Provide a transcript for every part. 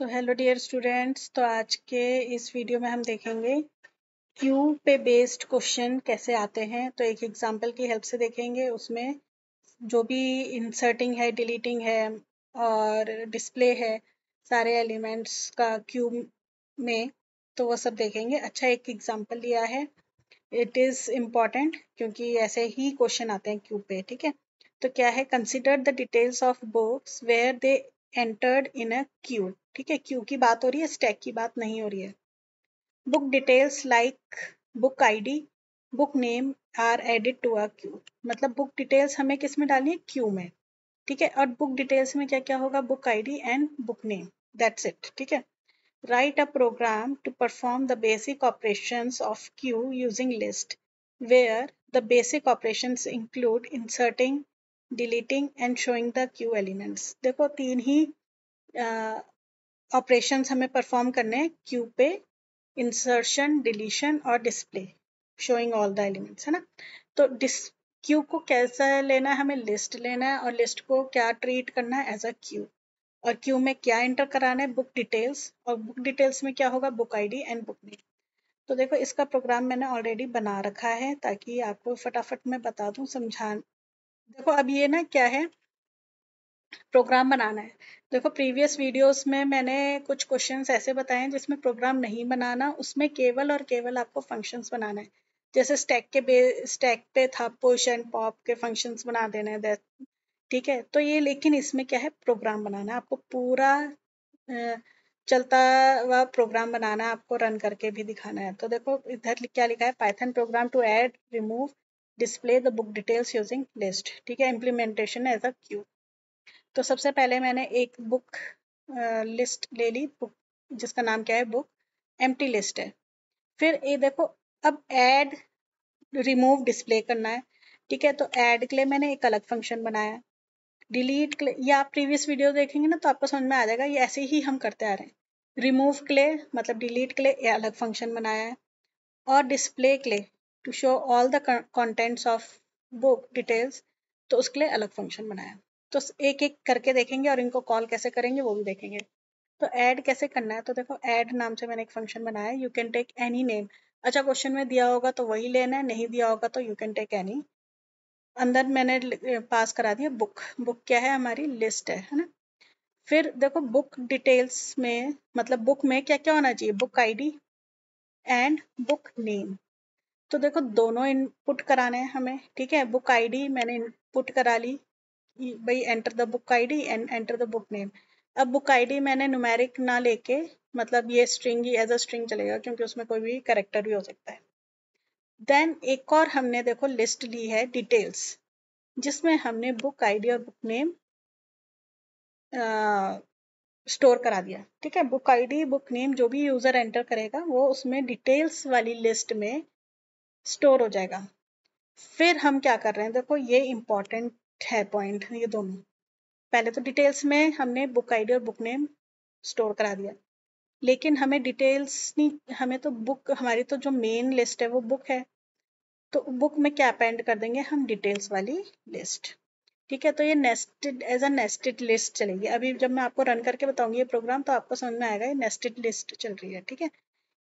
तो hello dear students, तो आज के इस वीडियो में हम देखेंगे क्यू पे बेस्ड क्वेश्चन कैसे आते हैं। तो एक एग्जांपल की हेल्प से देखेंगे। उसमें जो भी इंसर्टिंग है, डिलीटिंग है और डिस्प्ले है, सारे एलिमेंट्स का क्यू में, तो वो सब देखेंगे। अच्छा, एक एग्जांपल लिया है, इट इज़ इम्पॉर्टेंट क्योंकि ऐसे ही क्वेश्चन आते हैं क्यू पे। ठीक है, तो क्या है, consider the details of books where they entered in a queue. ठीक है, क्यू की बात हो रही है, स्टैक की बात नहीं हो रही है। Book details like book ID, book name are added to a queue. मतलब बुक डिटेल्स हमें किस में डालनी है, क्यू में। ठीक है, और बुक डिटेल्स में क्या क्या होगा, book ID and book name, that's it. ठीक है, write a program to perform the basic operations of queue using list, where the basic operations include inserting, deleting and showing the queue elements। देखो, तीन ही operations हमें perform करने हैं Q पे, insertion, deletion और display, showing all the elements, है ना। तो क्यू को कैसा लेना है, हमें लिस्ट लेना है, और लिस्ट को क्या ट्रीट करना है, एज अ क्यू। और क्यू में क्या एंटर कराना है, बुक डिटेल्स, और बुक डिटेल्स में क्या होगा, book ID and book name. तो देखो, इसका प्रोग्राम मैंने ऑलरेडी बना रखा है ताकि आपको फटाफट मैं बता दूं, समझा। देखो, अब ये ना क्या है, प्रोग्राम बनाना है। देखो, प्रीवियस वीडियोस में मैंने कुछ क्वेश्चंस ऐसे बताए हैं जिसमें प्रोग्राम नहीं बनाना, उसमें केवल और केवल आपको फंक्शंस बनाना है। जैसे स्टैक पे था पुश एंड पॉप के फंक्शंस बना देने हैं। ठीक है, तो ये, लेकिन इसमें क्या है, प्रोग्राम बनाना है आपको, पूरा चलता हुआ प्रोग्राम बनाना है आपको, रन करके भी दिखाना है। तो देखो, इधर क्या लिखा है, Python program to add, remove, display the book details using list. ठीक है, इम्प्लीमेंटेशन एज अ क्यू। तो सबसे पहले मैंने एक बुक लिस्ट ले ली, बुक जिसका नाम क्या है, बुक एम्प्टी लिस्ट है। फिर ये देखो, अब ऐड, रिमूव, डिस्प्ले करना है। ठीक है, तो ऐड के लिए मैंने एक अलग फंक्शन बनाया। डिलीट के लिए, या आप प्रीवियस वीडियो देखेंगे ना तो आपको समझ में आ जाएगा, ये ऐसे ही हम करते आ रहे हैं। रिमूव के लिए, मतलब डिलीट के लिए, ये अलग फंक्शन बनाया है। और डिस्प्ले के लिए, to show all the contents of book details, तो उसके लिए अलग फंक्शन बनाया। तो एक एक करके देखेंगे और इनको कॉल कैसे करेंगे वो भी देखेंगे। तो ऐड कैसे करना है, तो देखो, ऐड नाम से मैंने एक फंक्शन बनाया है। You can take any name. अच्छा, क्वेश्चन में दिया होगा तो वही लेना है, नहीं दिया होगा तो यू कैन टेक एनी। अंदर मैंने पास करा दिया बुक। बुक क्या है, हमारी लिस्ट है ना। फिर देखो, बुक डिटेल्स में, मतलब बुक में क्या क्या होना चाहिए, book ID and book name. तो देखो, दोनों इनपुट कराने हैं हमें। ठीक है, बुक आईडी मैंने इनपुट करा ली, भाई enter the book ID and enter the book name. अब बुक आईडी मैंने न्यूमेरिक ना लेके, मतलब ये स्ट्रिंग ही एज अ स्ट्रिंग चलेगा क्योंकि उसमें कोई भी कैरेक्टर भी हो सकता है। देन एक और हमने देखो लिस्ट ली है, डिटेल्स, जिसमें हमने बुक आईडी और बुक नेम स्टोर करा दिया। ठीक है, बुक आईडी, बुक नेम जो भी यूजर एंटर करेगा वो उसमें डिटेल्स वाली लिस्ट में स्टोर हो जाएगा। फिर हम क्या कर रहे हैं, देखो ये इंपॉर्टेंट है पॉइंट, ये दोनों। पहले तो डिटेल्स में हमने बुक आईडी और बुक नेम स्टोर करा दिया, लेकिन हमें डिटेल्स नहीं, हमें तो बुक, हमारी तो जो मेन लिस्ट है वो बुक है, तो बुक में क्या अपेंड कर देंगे हम, डिटेल्स वाली लिस्ट। ठीक है, तो ये nested, as a nested list चलेगी। अभी जब मैं आपको रन करके बताऊंगी ये प्रोग्राम तो आपको समझ में आएगा ये नेस्टेड लिस्ट चल रही है। ठीक है,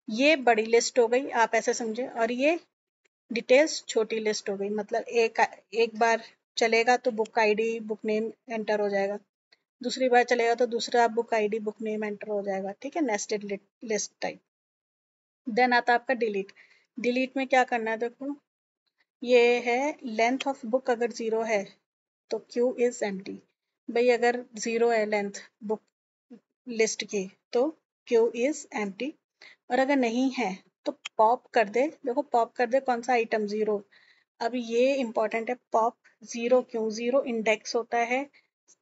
ये बड़ी लिस्ट हो गई, आप ऐसे समझे, और ये डिटेल्स छोटी लिस्ट हो गई। मतलब एक बार चलेगा तो book ID book name enter हो जाएगा, दूसरी बार चलेगा तो दूसरा book ID book name enter हो जाएगा। ठीक है, नेस्टेड लिस्ट टाइप। देन आता है आपका डिलीट। डिलीट में क्या करना है, देखो ये है, लेंथ ऑफ बुक अगर 0 है तो क्यू इज एम्प्टी। भाई अगर 0 है लेंथ बुक लिस्ट की तो क्यू इज एम्प्टी। और अगर नहीं है तो पॉप कर दे। देखो, पॉप कर दे कौन सा आइटम, 0। अब ये इंपॉर्टेंट है, पॉप 0 क्यों, 0 इंडेक्स होता है,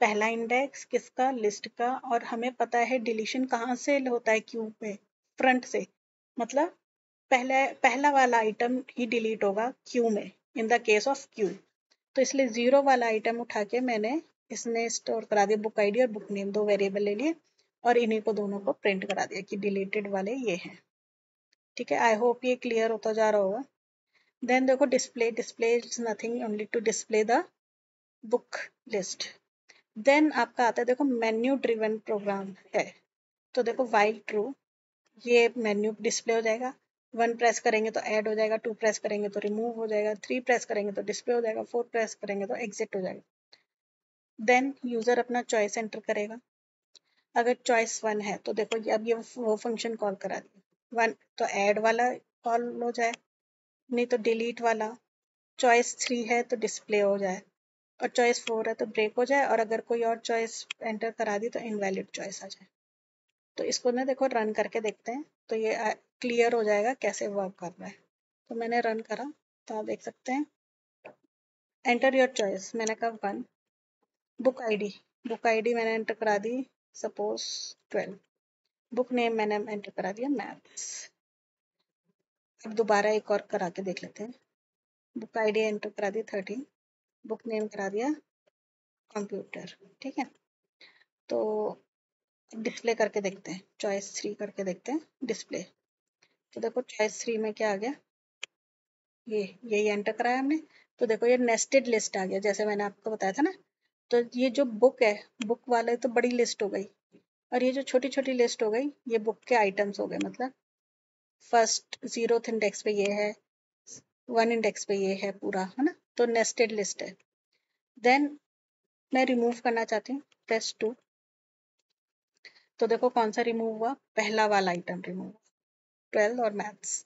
पहला इंडेक्स किसका, लिस्ट का। और हमें पता है डिलीशन कहाँ से होता है, क्यू पे, फ्रंट से। मतलब पहला वाला आइटम ही डिलीट होगा क्यू में, in the case of Q. तो इसलिए 0 वाला आइटम उठा के मैंने इसने स्टोर करा दिया, बुक आईडी और बुक नेम, दो वेरिएबल ले लिए और इन्हीं को दोनों को प्रिंट करा दिया कि डिलीटेड वाले ये हैं। ठीक है, आई होप ये क्लियर होता जा रहा होगा। देन देखो, display. Display is nothing, only to display the book list. Then आपका आता है, देखो मेन्यू ड्रिवन प्रोग्राम है। तो देखो वाइल ट्रू, ये मेन्यू डिस्प्ले हो जाएगा। 1 प्रेस करेंगे तो ऐड हो जाएगा, 2 प्रेस करेंगे तो रिमूव हो जाएगा, 3 प्रेस करेंगे तो डिस्प्ले हो जाएगा, 4 प्रेस करेंगे तो एग्जिट हो जाएगा। देन यूजर अपना चॉइस एंटर करेगा। अगर चॉइस 1 है तो देखो अब ये वो फंक्शन कॉल करा दिया। 1 तो ऐड वाला कॉल हो जाए, नहीं तो डिलीट वाला। चॉइस 3 है तो डिस्प्ले हो जाए, और चॉइस 4 है तो ब्रेक हो जाए, और अगर कोई और चॉइस एंटर करा दी तो इनवैलिड चॉइस आ जाए। तो इसको ना देखो रन करके देखते हैं, तो ये क्लियर हो जाएगा कैसे वर्क कर रहा है। तो मैंने रन करा तो आप देख सकते हैं, एंटर योर चॉइस, मैंने कहा 1। बुक आईडी मैंने एंटर करा दी सपोज 12। बुक नेम मैंने एंटर करा दिया मैथ्स। अब दोबारा एक और करा के देख लेते हैं। बुक आईडी एंटर करा दी 13, बुक नेम करा दिया कंप्यूटर। ठीक है, तो डिस्प्ले करके देखते हैं, चॉइस 3 करके देखते हैं डिस्प्ले। तो देखो चॉइस 3 में क्या आ गया, ये यही एंटर कराया हमने। तो देखो ये नेस्टेड लिस्ट आ गया, जैसे मैंने आपको बताया था ना। तो ये जो बुक है, बुक वाले तो बड़ी लिस्ट हो गई, और ये जो छोटी छोटी लिस्ट हो गई ये बुक के आइटम्स हो गए। मतलब फर्स्ट 0th इंडेक्स पे ये है, 1 इंडेक्स पे ये है पूरा, है ना। तो नेस्टेड लिस्ट है। देन मैं रिमूव करना चाहती हूँ, प्रेस 2। तो देखो कौन सा रिमूव हुआ, पहला वाला आइटम रिमूव, 12 और मैथ्स।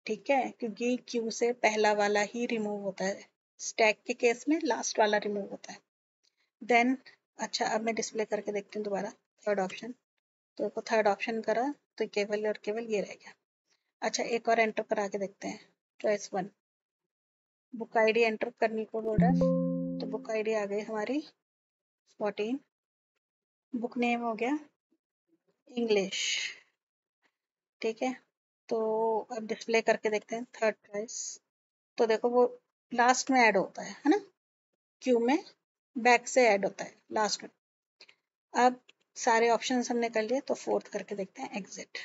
ठीक है, क्योंकि क्यू से पहला वाला ही रिमूव होता है, स्टैक के केस में लास्ट वाला रिमूव होता है। देन अच्छा, अब मैं डिस्प्ले करके देखती हूँ दोबारा, थर्ड ऑप्शन। तो थर्ड ऑप्शन करा तो केवल और केवल ये रह गया। अच्छा, एक और एंटर करा के देखते हैं, चॉइस 1। बुक आईडी एंटर करने को बोल रहा है, तो बुक आईडी आ गई हमारी 14। बुक नेम हो गया इंग्लिश। ठीक है, तो अब डिस्प्ले करके देखते हैं थर्ड चॉइस। तो देखो वो लास्ट में ऐड होता है ना, क्यू में बैक से ऐड होता है लास्ट में। अब सारे ऑप्शंस हमने कर लिए, तो फोर्थ करके देखते हैं एग्जिट।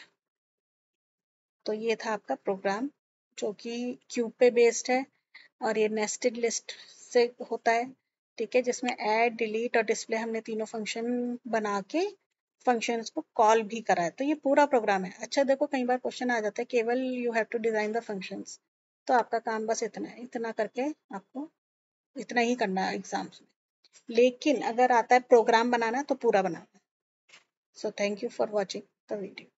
तो ये था आपका प्रोग्राम, जो कि क्यू पे बेस्ड है, और ये नेस्टेड लिस्ट से होता है। ठीक है, जिसमें ऐड, डिलीट और डिस्प्ले हमने तीनों फंक्शन बना के फंक्शंस को कॉल भी करा है। तो ये पूरा प्रोग्राम है। अच्छा देखो, कई बार क्वेश्चन आ जाता है केवल you have to design the functions. तो आपका काम बस इतना है, इतना करके आपको इतना ही करना है एग्जाम्स में। लेकिन अगर आता है प्रोग्राम बनाना तो पूरा बनाना। So thank you for watching the video.